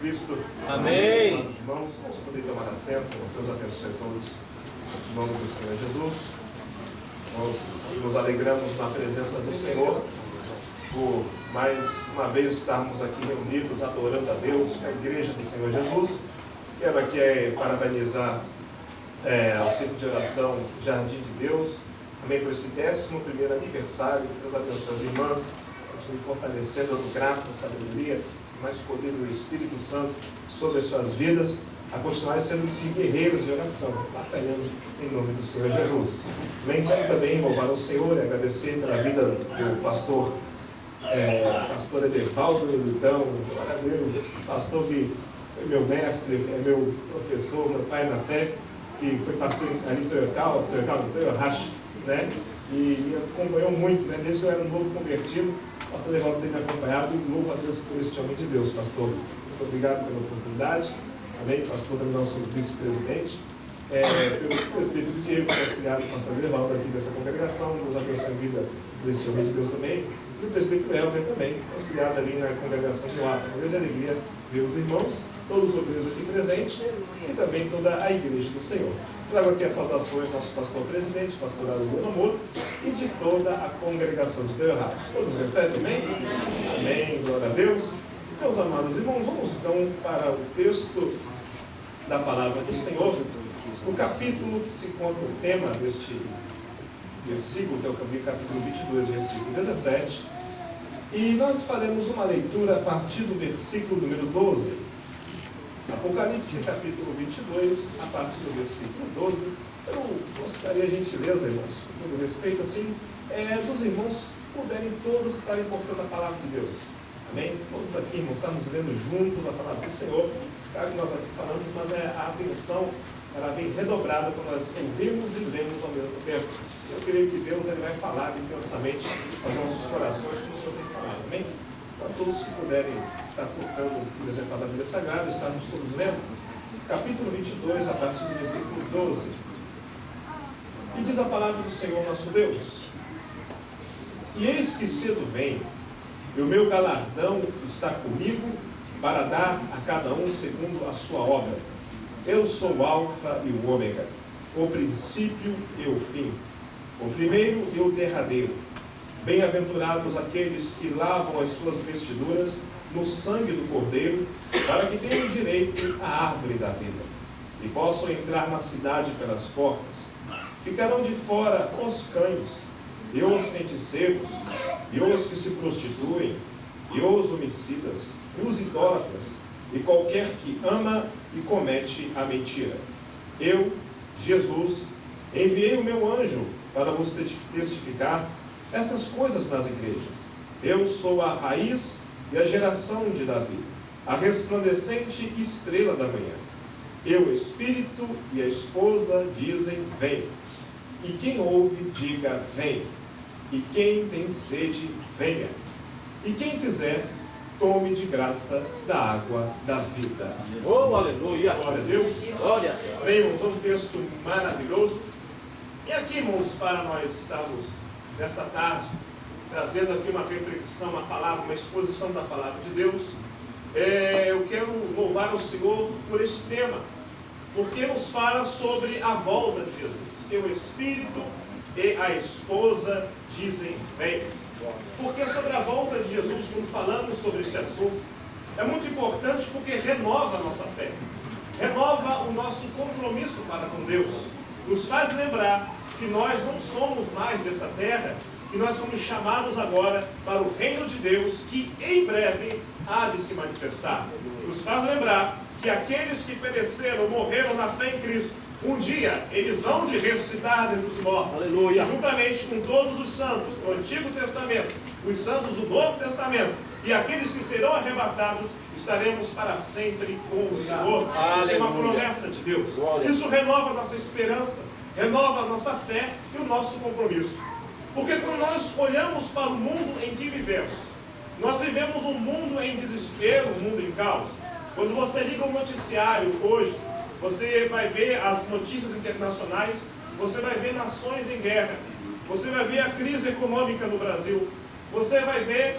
Cristo. Amém. Irmãos, vamos poder tomar assento, Deus abençoe a todos, em nome do Senhor Jesus. Nós nos alegramos na presença do Senhor, por mais uma vez estarmos aqui reunidos, adorando a Deus, a igreja do Senhor Jesus. Quero aqui parabenizar o Círculo de Oração Jardim de Deus, também por esse 11º aniversário. Deus abençoe as irmãs, continue fortalecendo, dando graça, sabedoria, mais poder do Espírito Santo sobre as suas vidas, a continuar sendo guerreiros de oração, batalhando em nome do Senhor Jesus. Bem, quero também louvar o Senhor e agradecer pela vida do pastor Edevaldo, então, glória a Deus, pastor que foi meu mestre, é meu professor, meu pai na fé, que foi pastor ali em Toyocal, né? E me acompanhou muito, né? Desde que eu era um novo convertido. O pastor Edevaldo tem me acompanhado, e louvo a Deus por este homem de Deus, pastor. Muito obrigado pela oportunidade. Amém, pastor, também nosso vice-presidente. Pelo presbítero Diego, que é auxiliado do pastor Edevaldo aqui dessa congregação, nos abençoe a vida deste homem de Deus também. E o presbítero Helmer também, auxiliado ali na congregação do Ato. Uma grande alegria ver os irmãos, todos os obreiros aqui presentes e também toda a igreja do Senhor. Trago aqui as saudações do nosso pastor presidente, pastor Arugo Namoto, e de toda a congregação de Toyohashi. Todos recebem, amém? Amém, glória a Deus. Meus amados irmãos, vamos então para o texto da palavra do Senhor, no capítulo que se encontra o tema deste versículo, que é o capítulo 22, versículo 17. E nós faremos uma leitura a partir do versículo número 12. Apocalipse, capítulo 22, a partir do versículo 12. Eu gostaria, gentileza, irmãos, com todo respeito, assim, dos irmãos puderem todos estarem portando a palavra de Deus. Amém? Todos aqui, irmãos, estamos lendo juntos a palavra do Senhor. Claro que nós aqui falamos, mas a atenção ela vem redobrada quando nós ouvimos e lemos ao mesmo tempo. Eu creio que Deus ele vai falar intensamente aos nossos corações como o Senhor tem falado. Amém? Para todos que puderem estar portando, por exemplo, a Bíblia Sagrada, estamos todos lendo. Capítulo 22, a partir do versículo 12. E diz a palavra do Senhor nosso Deus: E eis que cedo venho, e o meu galardão está comigo, para dar a cada um segundo a sua obra. Eu sou o Alfa e o Ômega, o princípio e o fim, o primeiro e o derradeiro. Bem-aventurados aqueles que lavam as suas vestiduras no sangue do Cordeiro, para que tenham direito à árvore da vida, e possam entrar na cidade pelas portas. Ficarão de fora os cães, e os feiticeiros, e os que se prostituem, e os homicidas, e os idólatras, e qualquer que ama e comete a mentira. Eu, Jesus, enviei o meu anjo para vos testificar estas coisas nas igrejas. Eu sou a raiz e a geração de Davi, a resplandecente estrela da manhã. Eu, o Espírito e a esposa dizem, vem. E quem ouve, diga, vem. E quem tem sede, venha. E quem quiser, tome de graça da água da vida. Oh, aleluia! Glória a Deus. Glória a Deus. Bem, irmãos, um texto maravilhoso. E aqui, irmãos, para nós estarmos nesta tarde, trazendo aqui uma reflexão, uma palavra, uma exposição da palavra de Deus, eu quero louvar ao Senhor por este tema, porque nos fala sobre a volta de Jesus. Que o Espírito e a esposa dizem, vem. Porque sobre a volta de Jesus, quando falamos sobre este assunto, é muito importante porque renova a nossa fé, renova o nosso compromisso para com Deus, nos faz lembrar que nós não somos mais desta terra, que nós somos chamados agora para o reino de Deus, que em breve há de se manifestar. Nos faz lembrar que aqueles que pereceram, morreram na fé em Cristo, um dia eles vão de ressuscitar dentre os mortos. Aleluia. Juntamente com todos os santos do Antigo Testamento, os santos do Novo Testamento, e aqueles que serão arrebatados, estaremos para sempre com o Senhor. É uma promessa de Deus. Glória. Isso renova a nossa esperança, renova a nossa fé e o nosso compromisso. Porque quando nós olhamos para o mundo em que vivemos, nós vivemos um mundo em desespero, um mundo em caos. Quando você liga o noticiário hoje, você vai ver as notícias internacionais, você vai ver nações em guerra, você vai ver a crise econômica no Brasil, você vai ver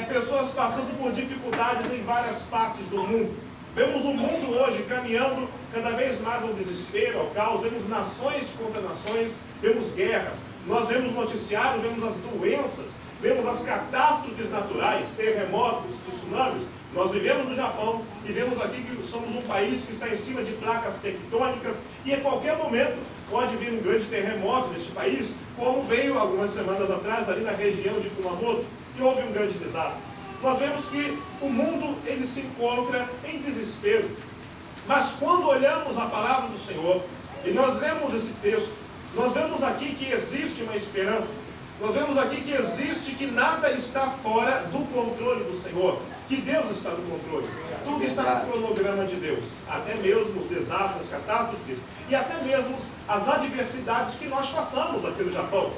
pessoas passando por dificuldades em várias partes do mundo. Vemos o mundo hoje caminhando cada vez mais ao desespero, ao caos. Vemos nações contra nações, vemos guerras. Nós vemos noticiários, vemos as doenças, vemos as catástrofes naturais, terremotos, tsunamis. Nós vivemos no Japão e vemos aqui que somos um país que está em cima de placas tectônicas e a qualquer momento pode vir um grande terremoto neste país, como veio algumas semanas atrás ali na região de Kumamoto, e houve um grande desastre. Nós vemos que o mundo ele se encontra em desespero. Mas quando olhamos a palavra do Senhor e nós lemos esse texto, nós vemos aqui que existe uma esperança. Nós vemos aqui que existe que nada está fora do controle do Senhor, que Deus está no controle. Tudo está no cronograma de Deus, até mesmo os desastres, catástrofes e até mesmo as adversidades que nós passamos aqui no Japão.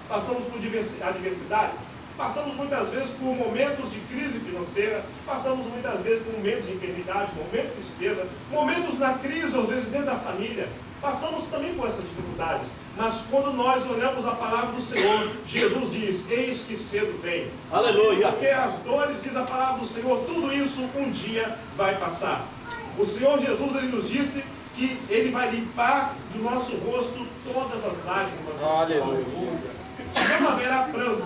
Passamos por adversidades, passamos muitas vezes por momentos de crise financeira, passamos muitas vezes por momentos de enfermidade, momentos de tristeza, momentos na crise, às vezes dentro da família. Passamos também por essas dificuldades, mas quando nós olhamos a palavra do Senhor, Jesus diz, eis que cedo vem. Aleluia. Porque as dores, diz a palavra do Senhor, tudo isso um dia vai passar. O Senhor Jesus, ele nos disse que ele vai limpar do nosso rosto todas as lágrimas. Aleluia. Não haverá pranto,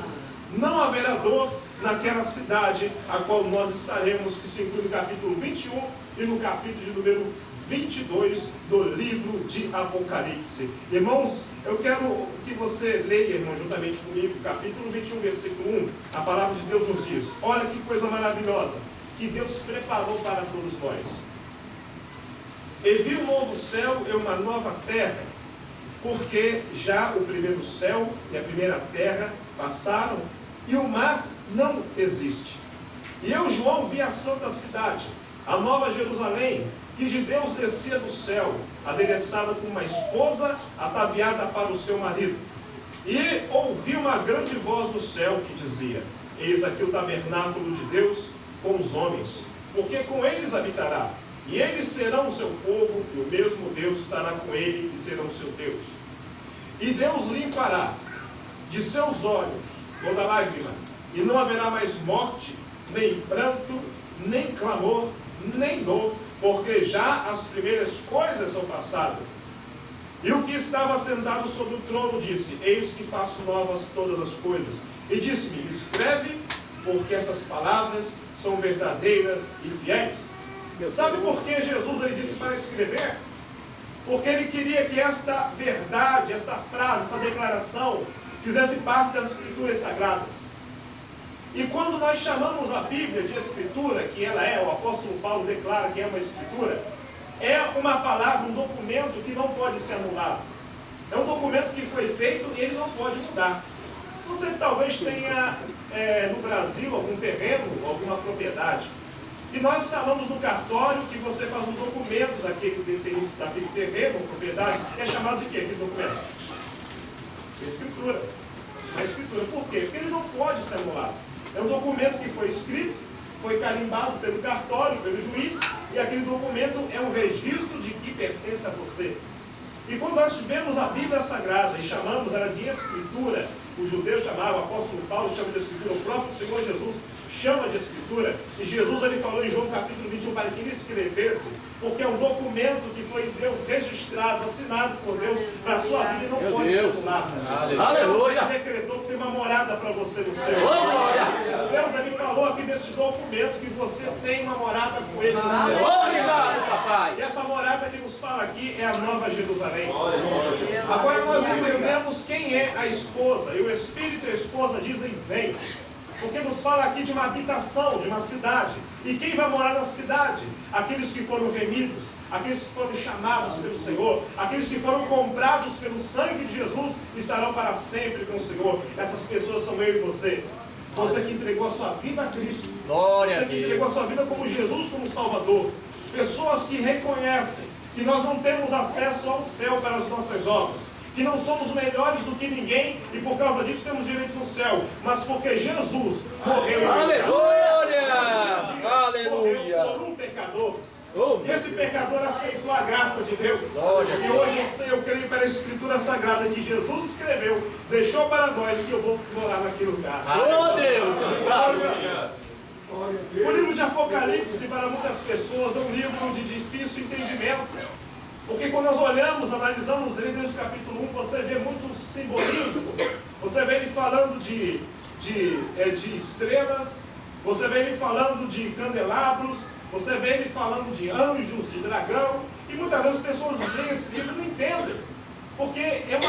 não haverá dor naquela cidade a qual nós estaremos, que se inclui no capítulo 21 e no capítulo de número 22 do livro de Apocalipse. Irmãos, eu quero que você leia, irmão, juntamente comigo, capítulo 21, versículo 1. A palavra de Deus nos diz, olha que coisa maravilhosa que Deus preparou para todos nós. E vi um novo céu e uma nova terra, porque já o primeiro céu e a primeira terra passaram e o mar não existe. E eu, João, vi a santa cidade, a nova Jerusalém, que de Deus descia do céu, adereçada com uma esposa, ataviada para o seu marido. E ouvi uma grande voz do céu que dizia, eis aqui o tabernáculo de Deus com os homens, porque com eles habitará, e eles serão o seu povo, e o mesmo Deus estará com ele, e serão o seu Deus. E Deus limpará de seus olhos toda lágrima, e não haverá mais morte, nem pranto, nem clamor, nem dor, porque já as primeiras coisas são passadas. E o que estava sentado sobre o trono disse, eis que faço novas todas as coisas. E disse-me, escreve, porque essas palavras são verdadeiras e fiéis. Sabe por que Jesus ele disse para escrever? Porque ele queria que esta verdade, esta frase, essa declaração, fizesse parte das Escrituras Sagradas. E quando nós chamamos a Bíblia de Escritura, que ela é, o apóstolo Paulo declara que é uma Escritura, é uma palavra, um documento que não pode ser anulado. É um documento que foi feito e ele não pode mudar. Você talvez tenha no Brasil algum terreno, alguma propriedade. E nós chamamos no cartório que você faz um documento daquele terreno, propriedade, que é chamado de quê? Aquele documento? Escritura. A Escritura. Por quê? Porque ele não pode ser anulado. É um documento que foi escrito, foi carimbado pelo cartório, pelo juiz, e aquele documento é um registro de que pertence a você. E quando nós vemos a Bíblia Sagrada e chamamos ela de Escritura, o judeu chamava, o apóstolo Paulo chama de Escritura, o próprio Senhor Jesus chama de Escritura, e Jesus ele falou em João capítulo 21 para que ele escrevesse, porque é um documento que foi em Deus registrado, assinado por Deus para a sua vida e não pode ser anulado. Aleluia! Deus decretou que tem uma morada para você no céu. Glória! Deus ele falou aqui neste documento que você tem uma morada com ele no céu. Obrigado, papai! E essa morada que nos fala aqui é a Nova Jerusalém. Agora nós entendemos quem é a esposa, e o Espírito e a esposa dizem vem. Porque nos fala aqui de uma habitação, de uma cidade. E quem vai morar na cidade? Aqueles que foram remidos, aqueles que foram chamados pelo Senhor, aqueles que foram comprados pelo sangue de Jesus, estarão para sempre com o Senhor. Essas pessoas são eu e você. Você que entregou a sua vida a Cristo. Glória Você que entregou a sua vida como Jesus, como Salvador. Pessoas que reconhecem que nós não temos acesso ao céu pelas nossas obras, que não somos melhores do que ninguém e por causa disso temos direito no céu, mas porque Jesus morreu. Aleluia! Aleluia! Morreu por um pecador. E esse pecador aceitou a graça de Deus. E hoje eu creio pela Escritura Sagrada que Jesus escreveu, deixou para nós que eu vou morar naquele lugar. Oh Deus! O livro de Apocalipse, para muitas pessoas, é um livro de difícil entendimento. Porque quando nós olhamos, analisamos ele desde o capítulo 1, você vê muito simbolismo. Você vê ele falando de estrelas, você vê ele falando de candelabros, você vê ele falando de anjos, de dragão. E muitas vezes as pessoas leem esse livro e não entendem. Porque é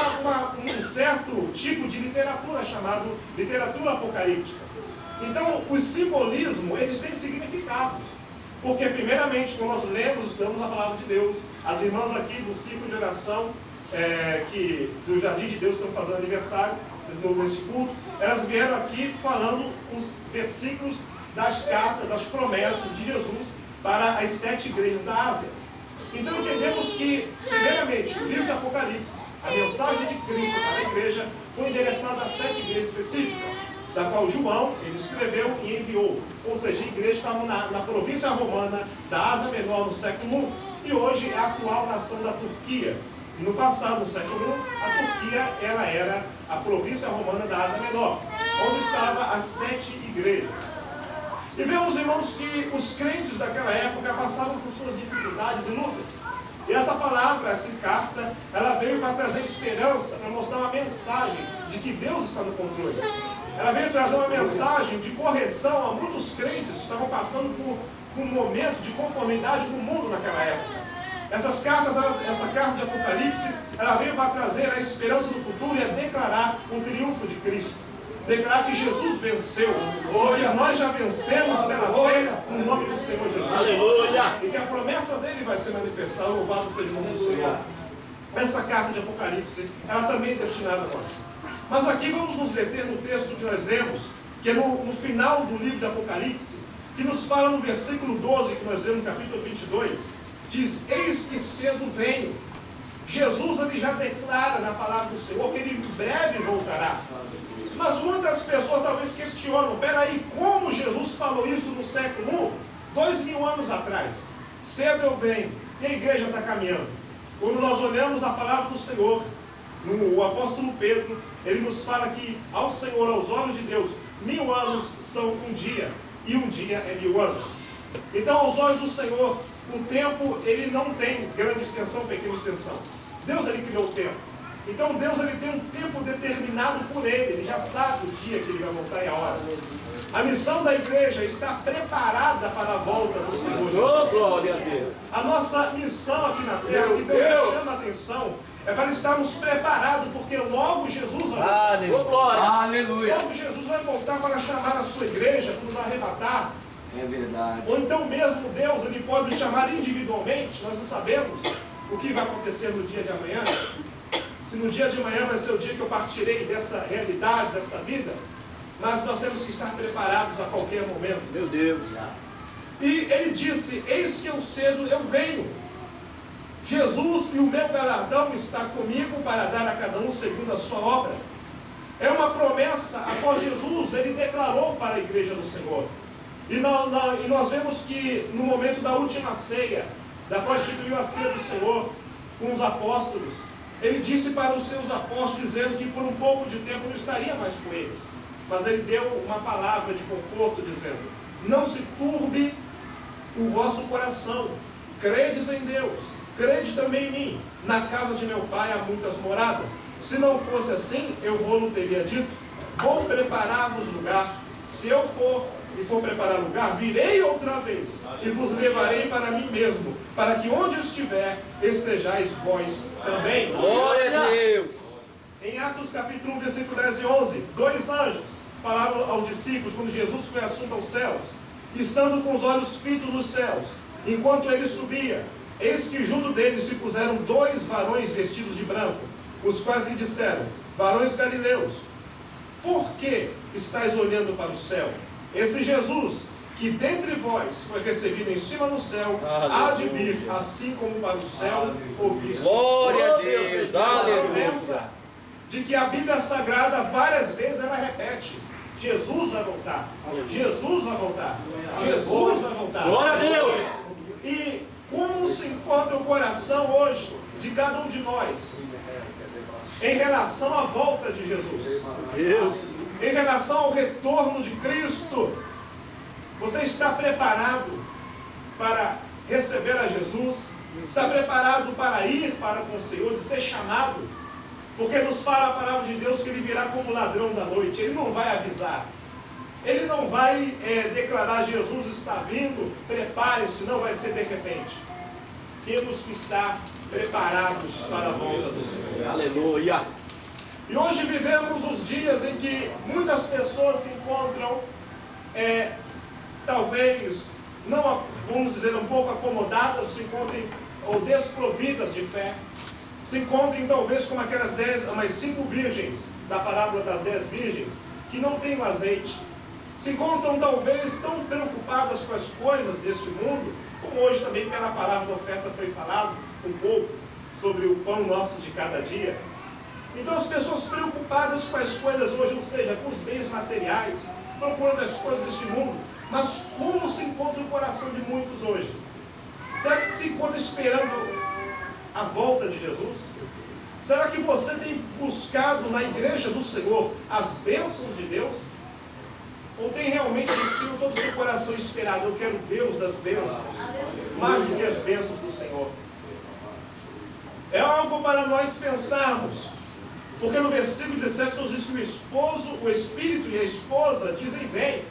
um certo tipo de literatura chamado literatura apocalíptica. Então, o simbolismo, eles têm significados. Porque, primeiramente, quando nós lemos, estudamos a palavra de Deus, as irmãs aqui do ciclo de oração, do Jardim de Deus, estão fazendo aniversário, nesse culto, elas vieram aqui falando os versículos das cartas, das promessas de Jesus para as 7 igrejas da Ásia. Então, entendemos que, primeiramente, o livro de Apocalipse, a mensagem de Cristo para a igreja, foi endereçada a 7 igrejas específicas, da qual João, ele escreveu e enviou. Ou seja, a igreja estava na província romana da Ásia Menor no século I, e hoje é a atual nação da Turquia. E no passado, no século I, a Turquia ela era a província romana da Ásia Menor, onde estavam as 7 igrejas. E vemos, irmãos, que os crentes daquela época passavam por suas dificuldades e lutas. E essa palavra, essa carta, ela veio para trazer esperança, para mostrar uma mensagem de que Deus está no controle. Ela veio trazer uma mensagem de correção a muitos crentes que estavam passando por um momento de conformidade com o mundo naquela época. Essa carta de Apocalipse, ela veio para trazer a esperança do futuro e a declarar o triunfo de Cristo. Declarar que Jesus venceu. E nós já vencemos pela fé no nome do Senhor Jesus. Aleluia! E que a promessa dele vai se manifestar. Louvado seja o nome do Senhor. Essa carta de Apocalipse, ela também é destinada a nós. Mas aqui vamos nos deter no texto que nós lemos, que é no final do livro de Apocalipse, que nos fala no versículo 12, que nós lemos no capítulo 22, diz: eis que cedo venho. Jesus ele já declara na palavra do Senhor que ele em breve voltará. Mas muitas pessoas talvez questionam: peraí, como Jesus falou isso no século I, 2000 anos atrás? Cedo eu venho, e a igreja está caminhando. Quando nós olhamos a palavra do Senhor, o apóstolo Pedro, ele nos fala que ao Senhor, aos olhos de Deus, 1000 anos são um dia, e um dia é 1000 anos. Então, aos olhos do Senhor, o tempo ele não tem grande extensão, pequena extensão. Deus ele criou o tempo. Então Deus ele tem um tempo determinado por ele já sabe o dia que ele vai voltar e a hora. A missão da igreja está preparada para a volta do Senhor. Oh, glória a Deus! A nossa missão aqui na terra, que Deus chama a atenção, é para estarmos preparados, porque logo Jesus vai voltar. Oh, glória! Aleluia! Logo Jesus vai voltar para chamar a sua igreja, para nos arrebatar. É verdade. Ou então mesmo Deus, ele pode nos chamar individualmente, nós não sabemos o que vai acontecer no dia de amanhã. Se no dia de amanhã vai ser o dia que eu partirei desta realidade, desta vida, mas nós temos que estar preparados a qualquer momento. Meu Deus! E ele disse: eis que eu cedo eu venho. Jesus e o meu galardão está comigo para dar a cada um segundo a sua obra. É uma promessa a qual Jesus ele declarou para a igreja do Senhor. E nós vemos que no momento da última ceia, da qual instituiu a ceia do Senhor com os apóstolos, ele disse para os seus apóstolos, dizendo que por um pouco de tempo não estaria mais com eles. Mas ele deu uma palavra de conforto, dizendo: não se turbe o vosso coração, credes em Deus, crede também em mim. Na casa de meu pai há muitas moradas. Se não fosse assim, eu vou-lhe teria dito: vou preparar-vos lugar. Se eu for e for preparar lugar, virei outra vez e vos levarei para mim mesmo, para que onde eu estiver, estejais vós também. Glória a Deus! Em Atos capítulo 1, versículo 10 e 11, 2 anjos falaram aos discípulos quando Jesus foi assunto aos céus, estando com os olhos fitos nos céus, enquanto ele subia, eis que junto deles se puseram 2 varões vestidos de branco, os quais lhe disseram: varões galileus, por que estáis olhando para o céu? Esse Jesus, que dentre vós foi recebido em cima no céu, há de vir, assim como para o céu ouviste. Glória a Deus! A Aleluia! promessa de que a Bíblia Sagrada várias vezes ela repete: Jesus vai voltar, Jesus vai voltar, Jesus vai voltar. Glória a Deus! E como se encontra o coração hoje de cada um de nós em relação à volta de Jesus? Deus! Em relação ao retorno de Cristo? Você está preparado para receber a Jesus? Está preparado para ir para com o Senhor, de ser chamado? Porque nos fala a palavra de Deus que Ele virá como ladrão da noite. Ele não vai avisar. Ele não vai declarar: Jesus está vindo, prepare-se. Não vai ser de repente. Temos que estar preparados para a volta do Senhor. Aleluia. E hoje vivemos os dias em que muitas pessoas se encontram, talvez, não, vamos dizer, um pouco acomodadas, se encontrem ou desprovidas de fé. Se encontrem talvez como umas 5 virgens da parábola das 10 virgens, que não têm o azeite. Se encontram talvez tão preocupadas com as coisas deste mundo, como hoje também pela palavra da oferta foi falado um pouco sobre o pão nosso de cada dia. Então as pessoas preocupadas com as coisas hoje, ou seja, com os bens materiais, procurando as coisas deste mundo. Mas como se encontra o coração de muitos hoje? Será que se encontra esperando a volta de Jesus? Será que você tem buscado na igreja do Senhor as bênçãos de Deus? Ou tem realmente no Senhor todo o seu coração esperado? Eu quero Deus das bênçãos, mais do que as bênçãos do Senhor. É algo para nós pensarmos, porque no versículo 17 nos diz que o esposo, o espírito e a esposa dizem: vem.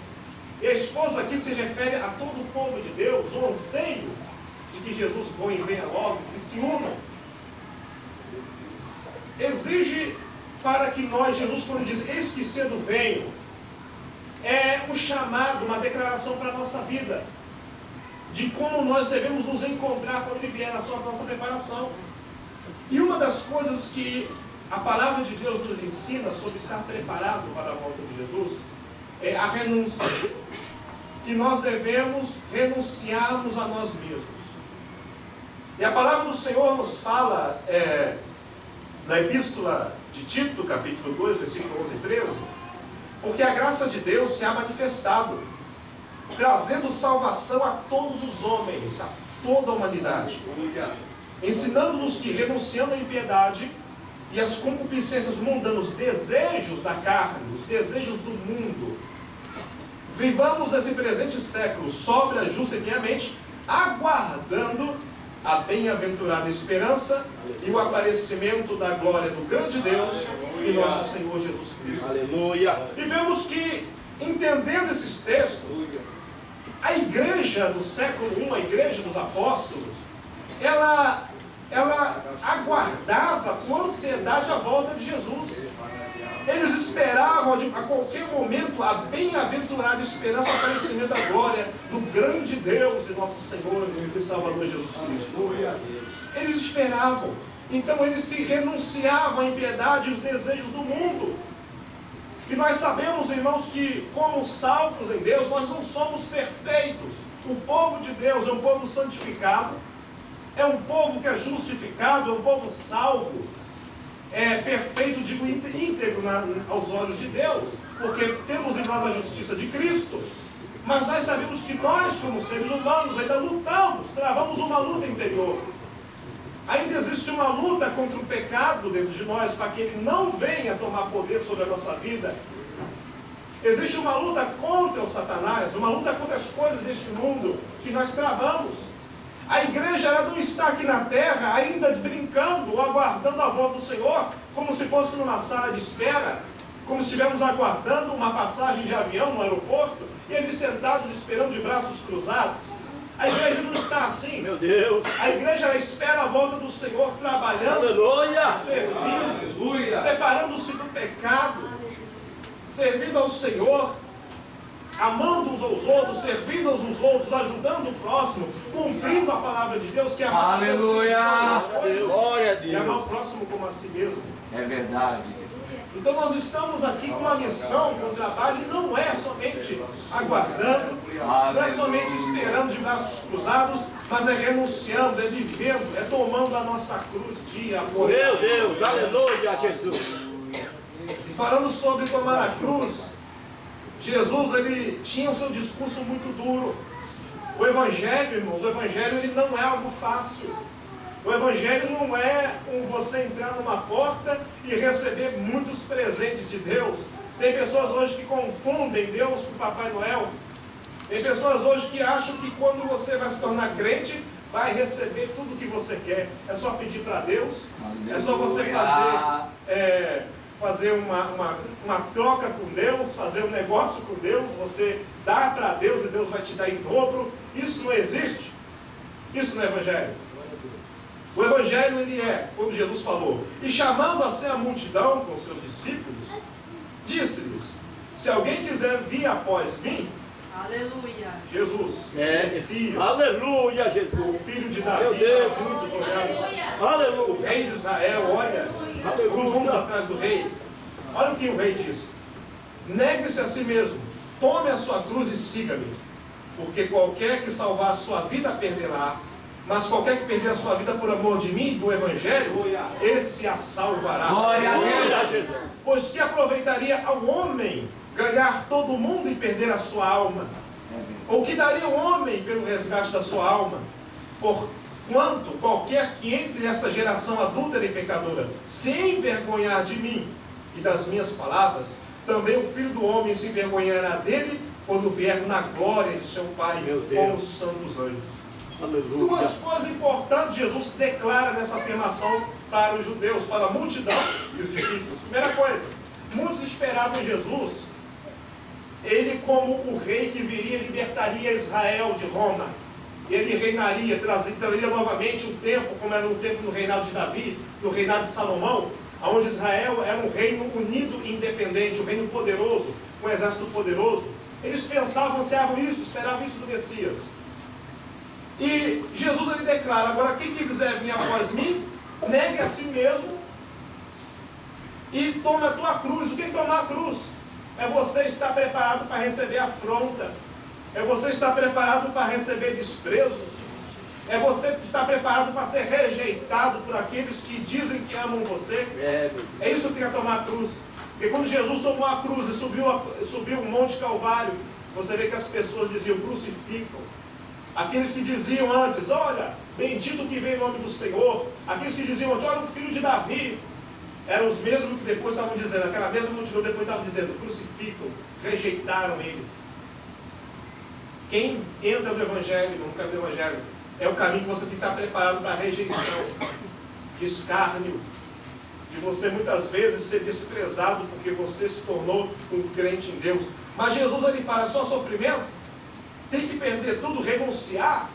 E a esposa aqui se refere a todo o povo de Deus, o anseio de que Jesus venha logo, que se unam. Exige para que nós, Jesus quando diz: eis que cedo venho, é um chamado, uma declaração para a nossa vida, de como nós devemos nos encontrar quando Ele vier, na nossa preparação. E uma das coisas que a palavra de Deus nos ensina sobre estar preparado para a volta de Jesus é a renúncia. Que nós devemos renunciarmos a nós mesmos. E a palavra do Senhor nos fala, na epístola de Tito, capítulo 2, versículo 11 e 13, porque a graça de Deus se há manifestado, trazendo salvação a todos os homens, a toda a humanidade, ensinando-nos que, renunciando à impiedade e às concupiscências mundanas, os desejos da carne, os desejos do mundo, vivamos nesse presente século sóbria, justa e piamente, aguardando a bem-aventurada esperança e o aparecimento da glória do grande Deus e nosso Senhor Jesus Cristo. Aleluia. E vemos que, entendendo esses textos, a igreja do século I, a igreja dos apóstolos, ela aguardava com ansiedade a volta de Jesus. Eles esperavam a qualquer momento a bem-aventurada esperança, o aparecimento da glória do grande Deus e nosso Senhor e Salvador Jesus Cristo. Eles esperavam. Então eles se renunciavam à impiedade e os desejos do mundo. E nós sabemos, irmãos, que como salvos em Deus, nós não somos perfeitos. O povo de Deus é um povo santificado, é um povo que é justificado, é um povo salvo, é perfeito, digo íntegro aos olhos de Deus, porque temos em nós a justiça de Cristo. Mas nós sabemos que nós, como seres humanos, ainda lutamos, travamos uma luta interior. Ainda existe uma luta contra o pecado dentro de nós, para que ele não venha tomar poder sobre a nossa vida. Existe uma luta contra o Satanás, uma luta contra as coisas deste mundo, que nós travamos. A igreja ela não está aqui na terra ainda brincando ou aguardando a volta do Senhor, como se fosse numa sala de espera, como se estivéssemos aguardando uma passagem de avião no aeroporto, e eles sentados esperando de braços cruzados. A igreja não está assim. Meu Deus. A igreja ela espera a volta do Senhor, trabalhando, Aleluia. servindo, separando-se do pecado, servindo ao Senhor, amando uns aos outros, servindo uns aos outros, ajudando o próximo, cumprindo a palavra de Deus, que é amar Aleluia! a Deus, Glória a e amar o Deus. próximo como a si mesmo. É verdade. Então nós estamos aqui com uma missão, com um trabalho, e não é somente aguardando, não é somente esperando de braços cruzados, mas é renunciando, é vivendo, é tomando a nossa cruz dia após dia. Meu Deus. Aleluia, Jesus. E falando sobre tomar a cruz, Jesus ele tinha o seu discurso muito duro. O Evangelho, irmãos, o Evangelho ele não é algo fácil. O Evangelho não é você entrar numa porta e receber muitos presentes de Deus. Tem pessoas hoje que confundem Deus com Papai Noel. Tem pessoas hoje que acham que quando você vai se tornar crente, vai receber tudo que você quer. É só pedir para Deus, é só você fazer uma troca com Deus, fazer um negócio com Deus, você dá para Deus e Deus vai te dar em dobro. Isso não existe. Isso não é evangelho. O evangelho, ele é, como Jesus falou, e chamando assim a multidão com seus discípulos, disse-lhes: se alguém quiser vir após mim, aleluia, Jesus, Messias, aleluia, Jesus, o filho de Davi, meu Deus, muitos olharam, aleluia, o rei de Israel, olha, vamos atrás do rei. Olha o que o rei diz: negue-se a si mesmo, tome a sua cruz e siga-me, porque qualquer que salvar a sua vida perderá, mas qualquer que perder a sua vida por amor de mim e do evangelho, esse a salvará. Glória a Deus. Pois que aproveitaria ao homem ganhar todo o mundo e perder a sua alma? Ou que daria o homem pelo resgate da sua alma? Porquanto qualquer que entre nesta geração adúltera e pecadora se envergonhar de mim e das minhas palavras, também o Filho do Homem se envergonhará dele quando vier na glória de seu Pai com os santos anjos. aleluia. Duas coisas importantes Jesus declara nessa afirmação para os judeus, para a multidão e os discípulos. Primeira coisa, muitos esperavam em Jesus, ele como o rei que viria e libertaria Israel de Roma. Ele reinaria, traria novamente o tempo, como era no tempo do reinado de Davi, no reinado de Salomão, onde Israel era um reino unido e independente, um reino poderoso, um exército poderoso. Eles pensavam, ansiavam isso, esperavam isso do Messias. E Jesus ele declara: agora quem quiser vir após mim, negue a si mesmo e tome a tua cruz. O que é tomar a cruz? É você estar preparado para receber afronta, é você estar preparado para receber desprezo, é você estar preparado para ser rejeitado por aqueles que dizem que amam você. É isso que é tomar a cruz. Porque quando Jesus tomou a cruz e subiu o Monte Calvário, você vê que as pessoas diziam: crucificam. Aqueles que diziam antes: olha, bendito que vem em nome do Senhor. Aqueles que diziam antes: olha, o filho de Davi. Eram os mesmos que depois estavam dizendo, aquela mesma multidão depois estava dizendo: crucificam, rejeitaram ele. Quem entra no Evangelho, no caminho do Evangelho, é o caminho que você tem que estar preparado para a rejeição, de escárnio, de você muitas vezes ser desprezado porque você se tornou um crente em Deus. Mas Jesus ele fala: só sofrimento? Tem que perder tudo, renunciar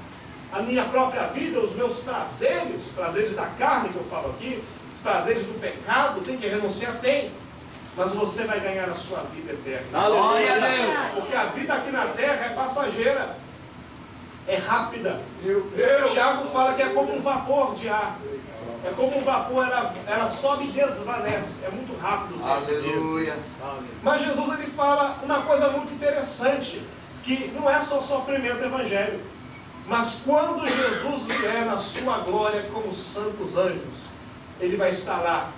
a minha própria vida, os meus prazeres da carne que eu falo aqui, os prazeres do pecado, tem que renunciar? Tem. Mas você vai ganhar a sua vida eterna. Glória a Deus. Porque a vida aqui na terra é passageira, é rápida. Tiago fala que é como um vapor de ar. É como um vapor, ela sobe e desvanece. É muito rápido. Aleluia. Mas Jesus ele fala uma coisa muito interessante, que não é só sofrimento evangelho, mas quando Jesus vier na sua glória com os santos anjos, ele vai estar lá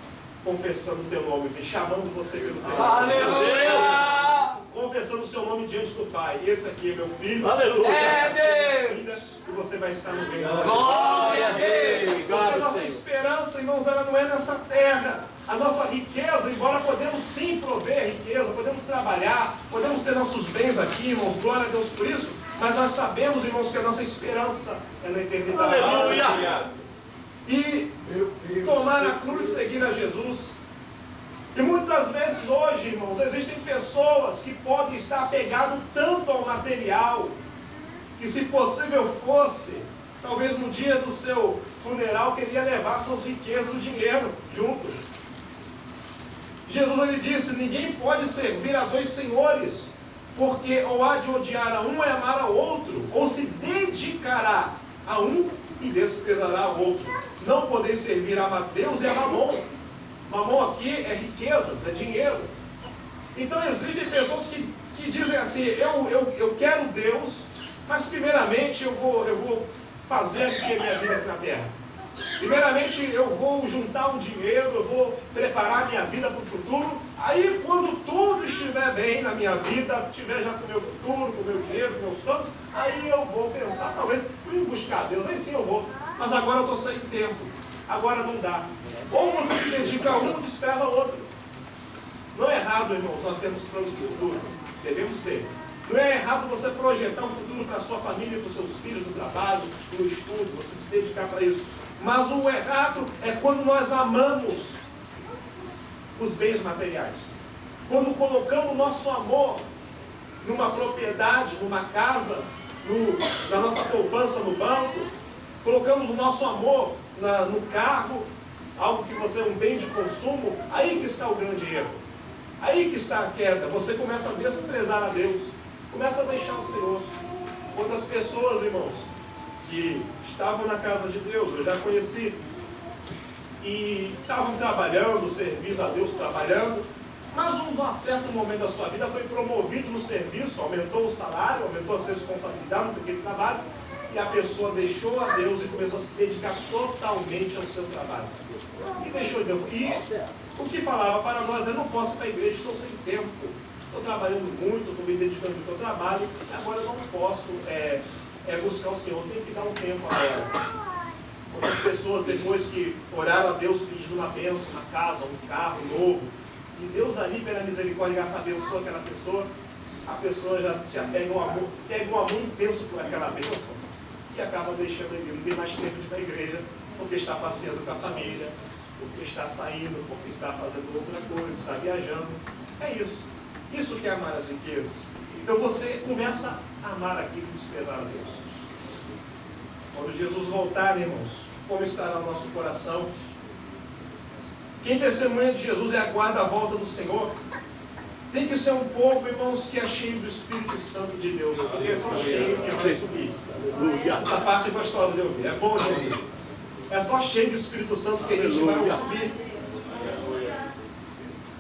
confessando o teu nome, chamando você pelo teu nome. Aleluia. Confessando o seu nome diante do Pai. Esse aqui é meu filho. Aleluia. É Deus. E você vai estar no reino. Glória a Deus. Porque a nossa esperança, irmãos, ela não é nessa terra. A nossa riqueza, embora podemos sim prover riqueza, podemos trabalhar, podemos ter nossos bens aqui, irmãos, glória a Deus por isso, mas nós sabemos, irmãos, que a nossa esperança é na eternidade. Aleluia. E tomar a cruz e seguir a Jesus. E muitas vezes hoje, irmãos, existem pessoas que podem estar apegadas tanto ao material, que se possível fosse, talvez no dia do seu funeral, queria levar suas riquezas, o dinheiro junto. Jesus ele disse: ninguém pode servir a dois senhores, porque ou há de odiar a um e amar ao outro, ou se dedicará a um e desprezará ao outro. Não podeis servir a Deus e a Mamon. Mamon aqui é riquezas, é dinheiro. Então existem pessoas que dizem assim: eu quero Deus, mas primeiramente eu vou fazer aqui a minha vida aqui na terra. Primeiramente eu vou juntar um dinheiro, eu vou preparar minha vida para o futuro. Aí quando tudo estiver bem na minha vida, estiver já com o meu futuro, com o meu dinheiro, com meus planos, aí eu vou pensar, talvez, em buscar Deus, aí sim eu vou. Mas agora eu estou sem tempo, agora não dá. Ou você se dedica a um e despreza o outro. Não é errado, irmãos, nós temos planos de futuro, devemos ter. Não é errado você projetar um futuro para a sua família, para os seus filhos, no trabalho, no estudo, você se dedicar para isso. Mas o errado é quando nós amamos os bens materiais. Quando colocamos o nosso amor numa propriedade, numa casa, na nossa poupança no banco, colocamos o nosso amor no carro, algo que você é um bem de consumo, aí que está o grande erro. Aí que está a queda. Você começa a desprezar a Deus, começa a deixar o Senhor. Quantas pessoas, irmãos, que estavam na casa de Deus, eu já conheci, e estavam trabalhando, servindo a Deus, trabalhando, mas num certo momento da sua vida foi promovido no serviço, aumentou o salário, aumentou as responsabilidades daquele trabalho, e a pessoa deixou a Deus e começou a se dedicar totalmente ao seu trabalho. E deixou Deus. E o que falava para nós, eu não posso ir para a igreja, estou sem tempo, estou trabalhando muito, estou me dedicando muito ao trabalho, agora eu não posso buscar o Senhor, tenho que dar um tempo agora. Quantas pessoas, depois que oraram a Deus pedindo uma bênção, uma casa, um carro novo, e Deus ali, pela misericórdia, já abençoou aquela pessoa, a pessoa já se apega ao amor, pega um amor intenso por aquela bênção, e acaba deixando a igreja, não tem mais tempo de ir para a igreja, porque está passeando com a família, porque está saindo, porque está fazendo outra coisa, está viajando. É isso. Isso que é amar as riquezas. Então você começa a amar aquilo e desprezar a Deus. Quando Jesus voltar, irmãos, como estará o nosso coração? Quem testemunha de Jesus e aguarda a volta do Senhor, tem que ser um povo, irmãos, que é cheio do Espírito Santo de Deus, porque é só cheio que vai subir. Essa parte é gostosa de ouvir, é bom de ouvir. É só cheio do Espírito Santo que a gente vai subir.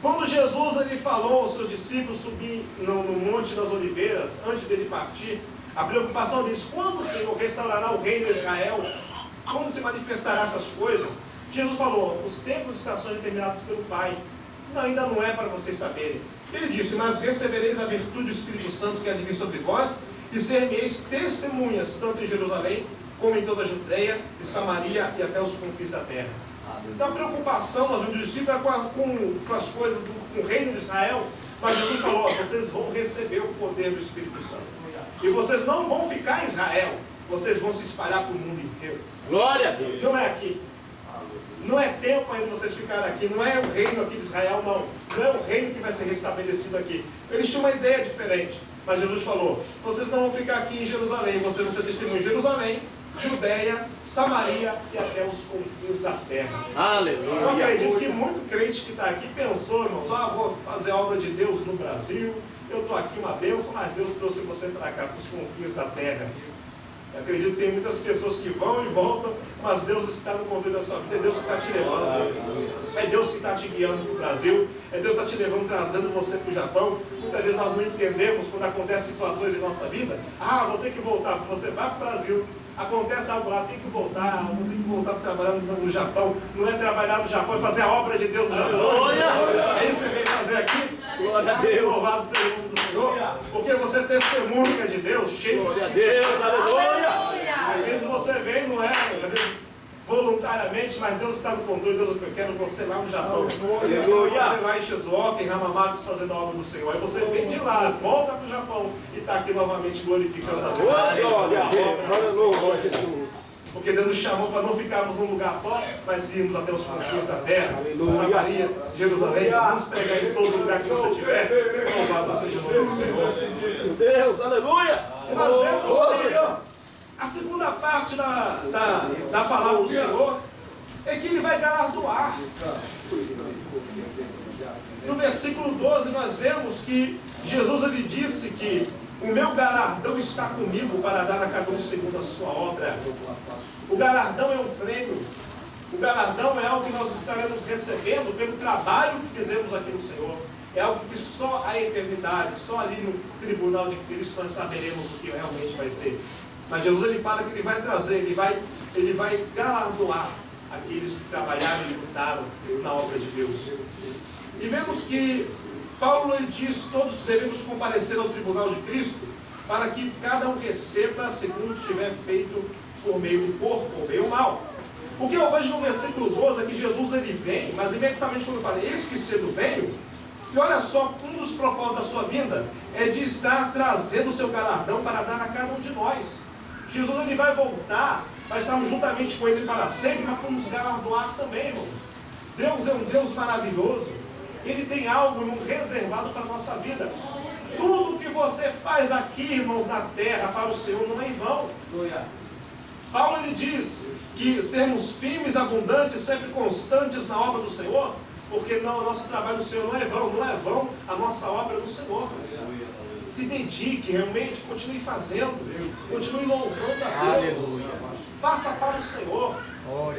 Quando Jesus ele falou aos seus discípulos subir no Monte das Oliveiras, antes dele partir, a preocupação deles, quando o Senhor restaurará o reino de Israel, quando se manifestará essas coisas, Jesus falou, os tempos e estações determinados pelo Pai, ainda não é para vocês saberem. Ele disse, mas recebereis a virtude do Espírito Santo que há de vir sobre vós, e ser-me-eis testemunhas, tanto em Jerusalém, como em toda a Judeia e Samaria e até os confins da terra. Então a preocupação dos discípulos é com as coisas do reino de Israel, mas Jesus falou, vocês vão receber o poder do Espírito Santo. E vocês não vão ficar em Israel, vocês vão se espalhar para o mundo inteiro. Glória a Deus. Não é aqui. Não é tempo ainda vocês ficarem aqui, não é o reino aqui de Israel, não. Não é o reino que vai ser restabelecido aqui. Eles tinham uma ideia diferente, mas Jesus falou, vocês não vão ficar aqui em Jerusalém, vocês vão ser testemunhas em Jerusalém, Judeia, Samaria e até os confins da terra. Aleluia. Eu acredito que muito crente que está aqui pensou, irmãos, vou fazer a obra de Deus no Brasil, eu estou aqui uma bênção, mas Deus trouxe você para cá, para os confins da terra. Eu acredito que tem muitas pessoas que vão e voltam, mas Deus está no controle da sua vida, é Deus que está te levando, é Deus que está te guiando para o Brasil, é Deus que está te levando, trazendo você para o Japão. Muitas vezes nós não entendemos quando acontecem situações em nossa vida, vou ter que voltar, você vai para o Brasil, acontece algo lá, tem que voltar, vou ter que voltar para trabalhar no Japão, não é trabalhar no Japão, é fazer a obra de Deus no Japão. É isso que você veio fazer aqui? Glória a Deus. Louvado seja o nome do Senhor, porque você é testemunha de Deus, cheio Glória a Deus, aleluia. Às vezes você vem, não é, às vezes voluntariamente, mas Deus está no controle. Deus, eu quero você lá no Japão. Aleluia. Você lá em Shizuoka, em Hamamatsu, fazendo a obra do Senhor. Aí você vem de lá, volta para o Japão e está aqui novamente glorificando a Deus. Glória a Deus, aleluia, Jesus. Porque Deus nos chamou para não ficarmos num lugar só, mas irmos até os confins da terra, Samaria, Jerusalém, vamos pregar em todo lugar que você estiver. Louvado seja o nome do Senhor. Meu Deus, aleluia. E nós vemos que a segunda parte da palavra do Senhor é que Ele vai galardoar. No versículo 12 nós vemos que Jesus ele disse que o meu galardão está comigo para dar a cada um segundo a sua obra. O galardão é um prêmio. O galardão é algo que nós estaremos recebendo pelo trabalho que fizemos aqui no Senhor. É algo que só a eternidade, só ali no tribunal de Cristo nós saberemos o que realmente vai ser. Mas Jesus ele fala que ele vai trazer, ele vai galardoar aqueles que trabalharam e lutaram na obra de Deus. E vemos que Paulo ele diz, todos devemos comparecer ao tribunal de Cristo, para que cada um receba segundo tiver feito por meio do corpo, por meio do mal. O que eu vejo no versículo 12 é que Jesus ele vem, mas imediatamente quando eu falei, eis que cedo venho, E olha só, um dos propósitos da sua vinda é de estar trazendo o seu galardão para dar a cada um de nós. Jesus ele vai voltar, nós estamos juntamente com ele para sempre, mas para nos galardoar também, irmãos. Deus é um Deus maravilhoso. Ele tem algo reservado para a nossa vida. Tudo que você faz aqui, irmãos, na terra, para o Senhor, não é em vão. Paulo ele diz que sermos firmes, abundantes, sempre constantes na obra do Senhor, porque não, o nosso trabalho do Senhor não é vão a nossa obra do Senhor. Se dedique realmente, continue fazendo, continue louvando a Deus. Faça para o Senhor.